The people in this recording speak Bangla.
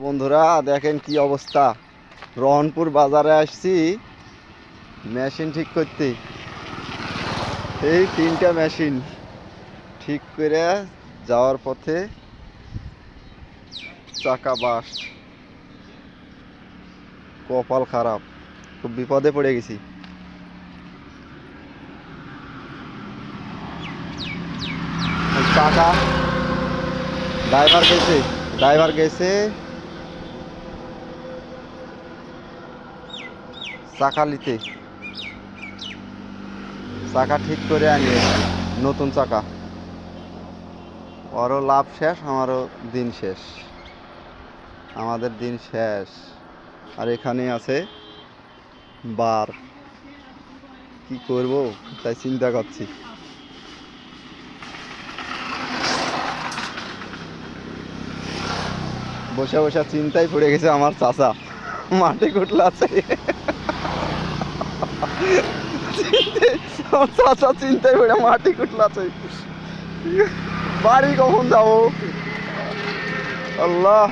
বন্ধুরা দেখেন কি অবস্থা। রহনপুর বাজারে আসছি মেশিন ঠিক করতে। এই 3টা মেশিন ঠিক করে যাওয়ার পথে চাকা বাস্ট, কপাল খারাপ, খুব বিপদে পড়ে গেছি। চাকা ড্রাইভার গেছে চাকা নিতে, চাকা ঠিক করে আনিয়ে নতুন চাকা। ওরও লাভ শেষ, আমারও দিন শেষ, আমাদের দিন শেষ। আর এখানে আছে বার, কি করব তাই চিন্তা করছি। বসে বসে চিন্তায় পড়ে গেছে আমার চাচা, মাটি কুটলাছে। আমার চাচা চিন্তায় পড়ে মাটি কুটলাছে। বাড়ি কখন যাবো আল্লাহ।